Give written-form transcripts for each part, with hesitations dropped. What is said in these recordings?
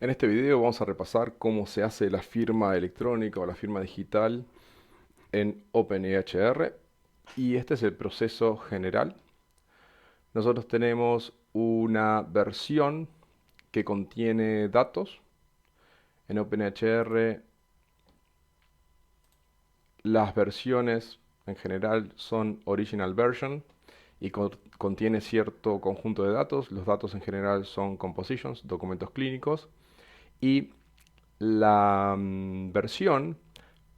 En este video vamos a repasar cómo se hace la firma electrónica o la firma digital en OpenEHR y este es el proceso general. Nosotros tenemos una versión que contiene datos. En OpenEHR las versiones en general son original version y contiene cierto conjunto de datos. Los datos en general son compositions, documentos clínicos, y la versión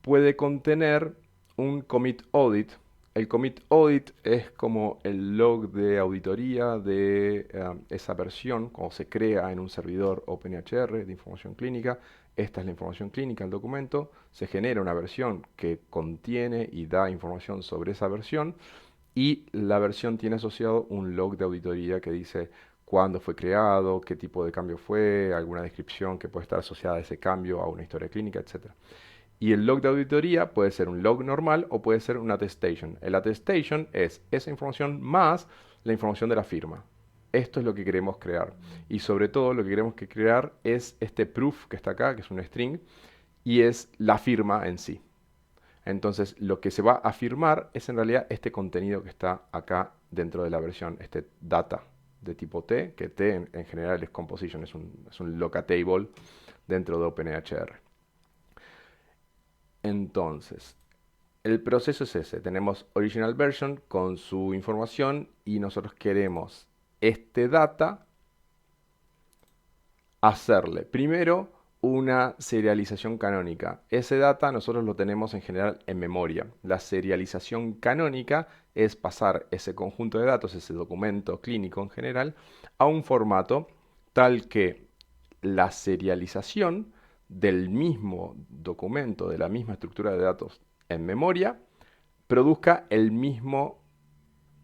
puede contener un commit audit. El commit audit es como el log de auditoría de esa versión, cuando se crea en un servidor OpenEHR de información clínica. Esta es la información clínica, el documento. Se genera una versión que contiene y da información sobre esa versión. Y la versión tiene asociado un log de auditoría que dice cuándo fue creado, qué tipo de cambio fue, alguna descripción que puede estar asociada a ese cambio, a una historia clínica, etc. Y el log de auditoría puede ser un log normal o puede ser un attestation. El attestation es esa información más la información de la firma. Esto es lo que queremos crear. Y sobre todo lo que queremos crear es este proof que está acá, que es un string, y es la firma en sí. Entonces lo que se va a firmar es en realidad este contenido que está acá dentro de la versión, este data de tipo T, que T en general es composition, es un locatable dentro de OpenEHR. Entonces, el proceso es ese. Tenemos original version con su información y nosotros queremos este data hacerle primero una serialización canónica. Ese data nosotros lo tenemos en general en memoria. La serialización canónica es pasar ese conjunto de datos, ese documento clínico en general, a un formato tal que la serialización del mismo documento, de la misma estructura de datos en memoria, produzca el mismo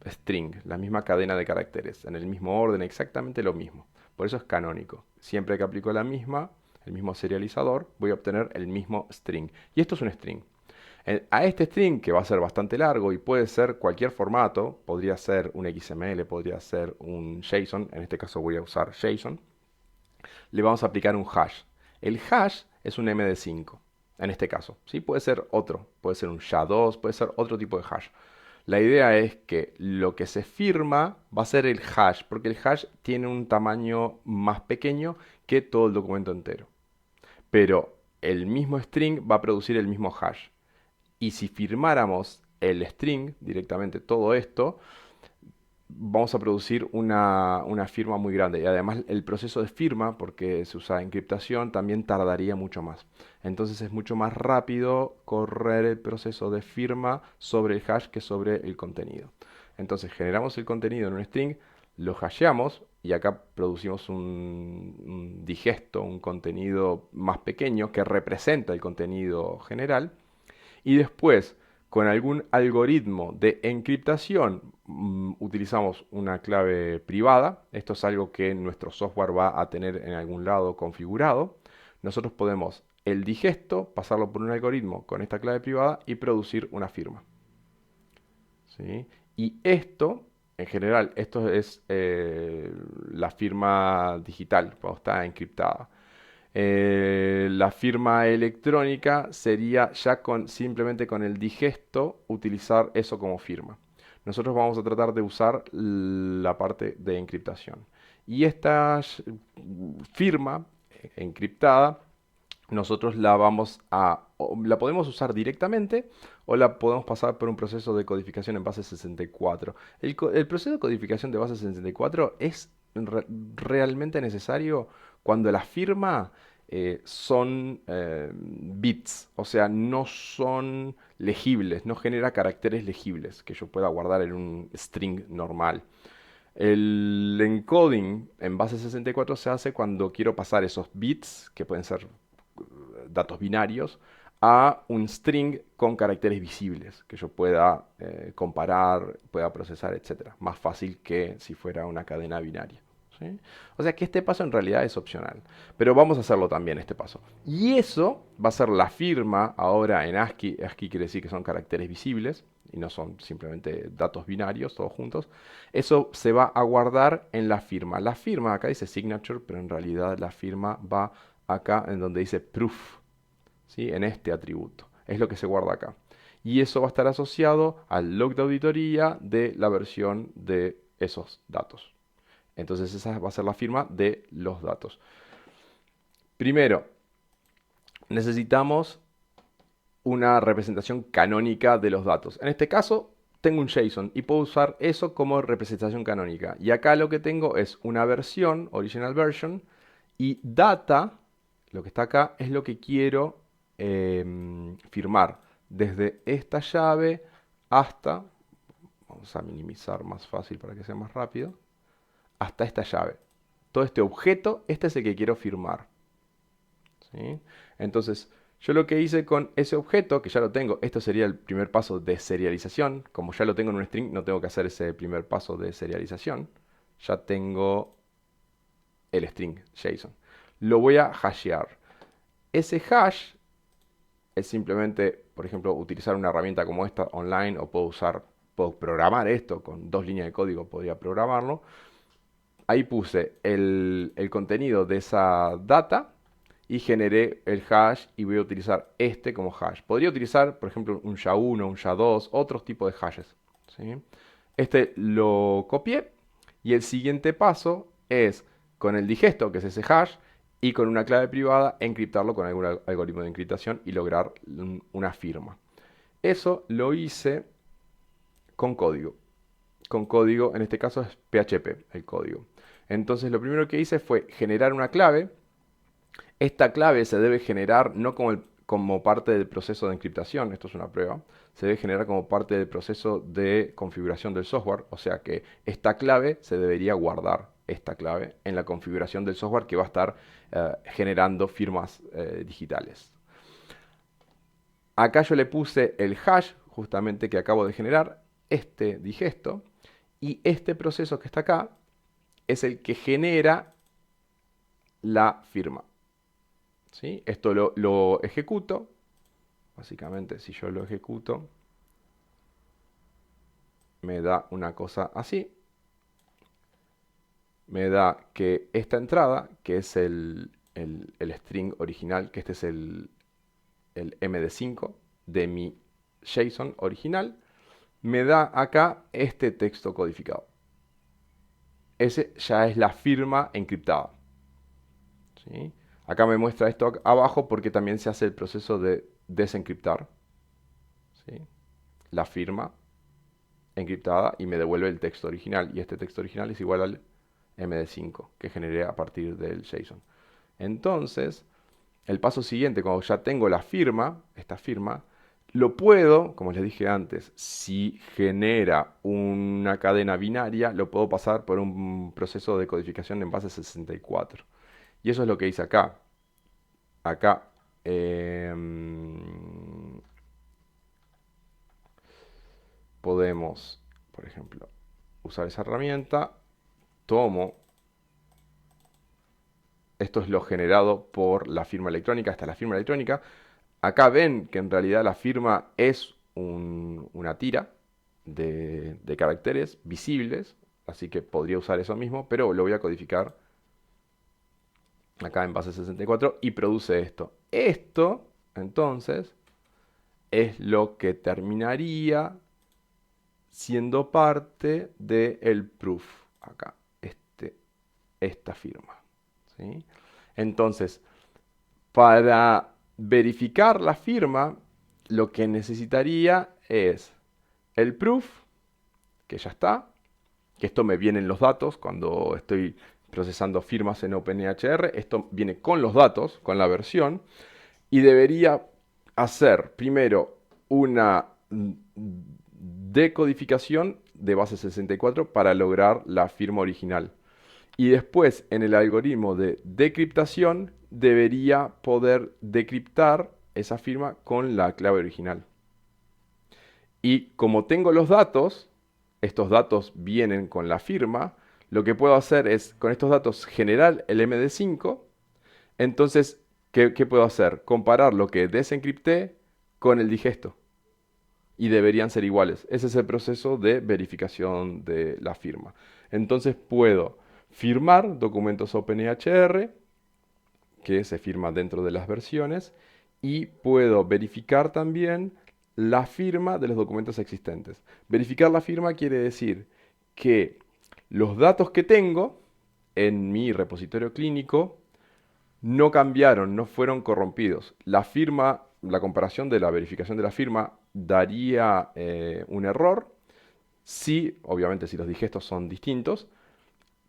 string, la misma cadena de caracteres, en el mismo orden, exactamente lo mismo. Por eso es canónico. Siempre que aplico el mismo serializador, voy a obtener el mismo string. Y esto es un string. A este string, que va a ser bastante largo y puede ser cualquier formato, podría ser un XML, podría ser un JSON, en este caso voy a usar JSON, le vamos a aplicar un hash. El hash es un MD5, en este caso. ¿Sí? Puede ser otro, puede ser un SHA-2, puede ser otro tipo de hash. La idea es que lo que se firma va a ser el hash, porque el hash tiene un tamaño más pequeño que todo el documento entero. Pero el mismo string va a producir el mismo hash. Y si firmáramos el string directamente todo esto, vamos a producir una firma muy grande. Y además el proceso de firma, porque se usa encriptación, también tardaría mucho más. Entonces es mucho más rápido correr el proceso de firma sobre el hash que sobre el contenido. Entonces generamos el contenido en un string, lo hasheamos y acá producimos un digesto, un contenido más pequeño que representa el contenido general. Y después, con algún algoritmo de encriptación, utilizamos una clave privada. Esto es algo que nuestro software va a tener en algún lado configurado. Nosotros podemos el digesto, pasarlo por un algoritmo con esta clave privada y producir una firma. ¿Sí? Y esto, en general, esto es la firma digital, cuando está encriptada. La firma electrónica sería ya simplemente con el digesto utilizar eso como firma. Nosotros vamos a tratar de usar la parte de encriptación. Y esta firma encriptada, nosotros la podemos usar directamente o la podemos pasar por un proceso de codificación en base 64. El proceso de codificación de base 64 es realmente necesario cuando la firma son bits, o sea, no son legibles, no genera caracteres legibles que yo pueda guardar en un string normal. El encoding en base 64 se hace cuando quiero pasar esos bits, que pueden ser datos binarios, a un string con caracteres visibles que yo pueda comparar, pueda procesar, etc. Más fácil que si fuera una cadena binaria. ¿Sí? O sea que este paso en realidad es opcional, pero vamos a hacerlo también este paso. Y eso va a ser la firma ahora en ASCII. ASCII quiere decir que son caracteres visibles, y no son simplemente datos binarios todos juntos, eso se va a guardar en la firma. La firma, acá dice signature, pero en realidad la firma va acá en donde dice proof, ¿sí? En este atributo. Es lo que se guarda acá. Y eso va a estar asociado al log de auditoría de la versión de esos datos. Entonces esa va a ser la firma de los datos. Primero, necesitamos una representación canónica de los datos. En este caso, tengo un JSON y puedo usar eso como representación canónica. Y acá lo que tengo es una versión, original version, y data, lo que está acá, es lo que quiero firmar. Desde esta llave hasta, vamos a minimizar más fácil para que sea más rápido, hasta esta llave. Todo este objeto, este es el que quiero firmar. ¿Sí? Entonces, yo lo que hice con ese objeto, que ya lo tengo, esto sería el primer paso de serialización. Como ya lo tengo en un string, no tengo que hacer ese primer paso de serialización. Ya tengo el string JSON. Lo voy a hashear. Ese hash es simplemente, por ejemplo, utilizar una herramienta como esta online, o puedo programar esto con 2 líneas de código, podría programarlo. Ahí puse el contenido de esa data y generé el hash y voy a utilizar este como hash. Podría utilizar, por ejemplo, un SHA-1, un SHA-2, otros tipos de hashes, ¿sí? Este lo copié y el siguiente paso es con el digesto, que es ese hash, y con una clave privada encriptarlo con algún algoritmo de encriptación y lograr una firma. Eso lo hice con código. Con código, en este caso es PHP, el código. Entonces lo primero que hice fue generar una clave. Esta clave se debe generar no como parte del proceso de encriptación, esto es una prueba, se debe generar como parte del proceso de configuración del software, o sea que esta clave se debería guardar, esta clave, en la configuración del software que va a estar generando firmas digitales. Acá yo le puse el hash, justamente que acabo de generar, este digesto, y este proceso que está acá es el que genera la firma. ¿Sí? Esto lo ejecuto. Básicamente, si yo lo ejecuto, me da una cosa así. Me da que esta entrada, que es el string original, que este es el MD5 de mi JSON original, me da acá este texto codificado. Ese ya es la firma encriptada. ¿Sí? Acá me muestra esto abajo porque también se hace el proceso de desencriptar, ¿sí? La firma encriptada y me devuelve el texto original. Y este texto original es igual al MD5 que generé a partir del JSON. Entonces, el paso siguiente, cuando ya tengo la firma, esta firma, lo puedo, como les dije antes, si genera una cadena binaria, lo puedo pasar por un proceso de codificación en base 64. Y eso es lo que hice acá. Acá podemos, por ejemplo, usar esa herramienta. Tomo, esto es lo generado por la firma electrónica, esta es la firma electrónica. Acá ven que en realidad la firma es una tira de caracteres visibles, así que podría usar eso mismo, pero lo voy a codificar acá en base 64 y produce esto. Esto, entonces, es lo que terminaría siendo parte del proof, acá, esta firma, ¿sí? Entonces, para verificar la firma, lo que necesitaría es el proof, que ya está, que esto me viene en los datos cuando estoy procesando firmas en OpenEHR, esto viene con los datos, con la versión, y debería hacer primero una decodificación de base 64 para lograr la firma original. Y después, en el algoritmo de decriptación, debería poder decriptar esa firma con la clave original. Y como tengo los datos, estos datos vienen con la firma, lo que puedo hacer es, con estos datos, generar el MD5. Entonces, ¿qué puedo hacer? Comparar lo que desencripté con el digesto. y deberían ser iguales. Ese es el proceso de verificación de la firma. Entonces puedo firmar documentos OpenEHR, que se firma dentro de las versiones, y puedo verificar también la firma de los documentos existentes. Verificar la firma quiere decir que los datos que tengo en mi repositorio clínico no cambiaron, no fueron corrompidos. La firma, la comparación de la verificación de la firma daría un error. Sí, obviamente si los digestos son distintos,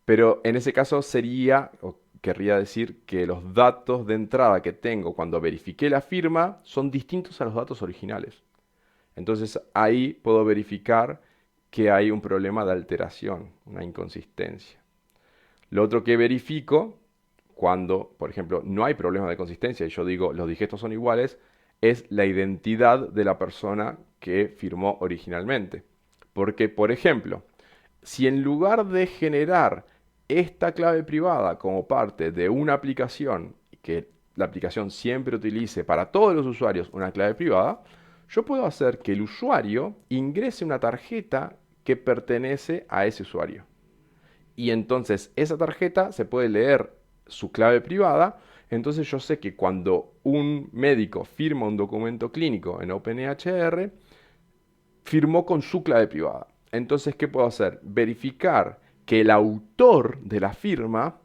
pero en ese caso sería, o querría decir, que los datos de entrada que tengo cuando verifiqué la firma son distintos a los datos originales. Entonces ahí puedo verificar que hay un problema de alteración, una inconsistencia. Lo otro que verifico cuando, por ejemplo, no hay problema de consistencia y yo digo los digestos son iguales, es la identidad de la persona que firmó originalmente. Porque, por ejemplo, si en lugar de generar esta clave privada como parte de una aplicación, que la aplicación siempre utilice para todos los usuarios una clave privada, yo puedo hacer que el usuario ingrese una tarjeta que pertenece a ese usuario. Y entonces esa tarjeta se puede leer su clave privada. Entonces yo sé que cuando un médico firma un documento clínico en OpenEHR, firmó con su clave privada. Entonces, ¿qué puedo hacer? Verificar que el autor de la firma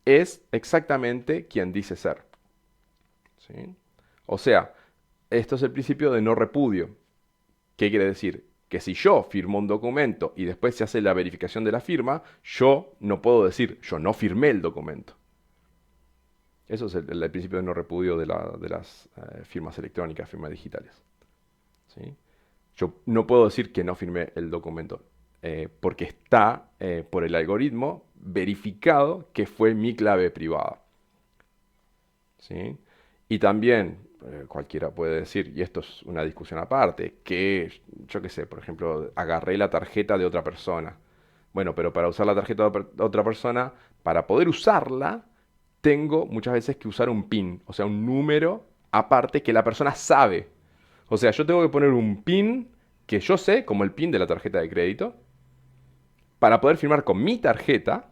es exactamente quien dice ser. ¿Sí? O sea, esto es el principio de no repudio. ¿Qué quiere decir? Que si yo firmo un documento y después se hace la verificación de la firma, yo no puedo decir, yo no firmé el documento. Eso es el principio de no repudio de las firmas electrónicas, firmas digitales. ¿Sí? Yo no puedo decir que no firmé el documento, porque está por el algoritmo verificado que fue mi clave privada. ¿Sí? Y también cualquiera puede decir, y esto es una discusión aparte, que yo qué sé, por ejemplo, agarré la tarjeta de otra persona. Bueno, pero para usar la tarjeta de otra persona, para poder usarla, tengo muchas veces que usar un PIN, o sea, un número aparte que la persona sabe. O sea, yo tengo que poner un PIN que yo sé, como el PIN de la tarjeta de crédito, para poder firmar con mi tarjeta,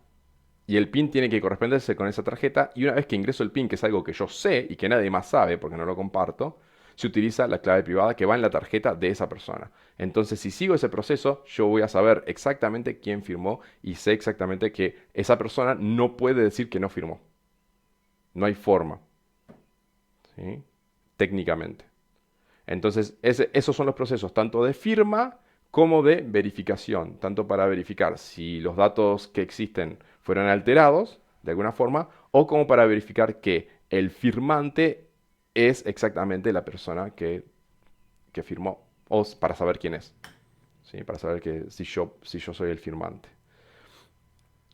y el PIN tiene que corresponderse con esa tarjeta, y una vez que ingreso el PIN, que es algo que yo sé y que nadie más sabe porque no lo comparto, se utiliza la clave privada que va en la tarjeta de esa persona. Entonces, si sigo ese proceso, yo voy a saber exactamente quién firmó y sé exactamente que esa persona no puede decir que no firmó. No hay forma, ¿sí? Técnicamente. Entonces, esos son los procesos tanto de firma como de verificación, tanto para verificar si los datos que existen fueron alterados de alguna forma, o como para verificar que el firmante es exactamente la persona que firmó, o para saber quién es, ¿sí? Para saber que si yo soy el firmante.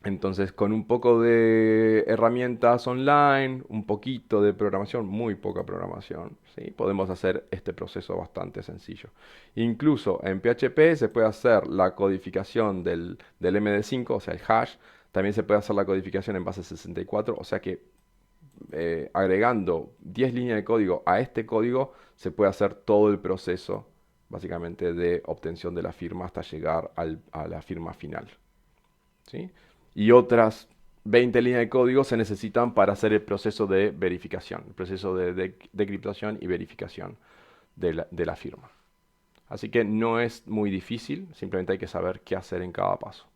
Entonces, con un poco de herramientas online, un poquito de programación, muy poca programación, ¿sí? Podemos hacer este proceso bastante sencillo. Incluso en PHP se puede hacer la codificación del MD5, o sea, el hash. También se puede hacer la codificación en base 64, o sea que agregando 10 líneas de código a este código, se puede hacer todo el proceso, básicamente, de obtención de la firma hasta llegar a la firma final. ¿Sí? Y otras 20 líneas de código se necesitan para hacer el proceso de verificación, el proceso de decriptación y verificación de la firma. Así que no es muy difícil, simplemente hay que saber qué hacer en cada paso.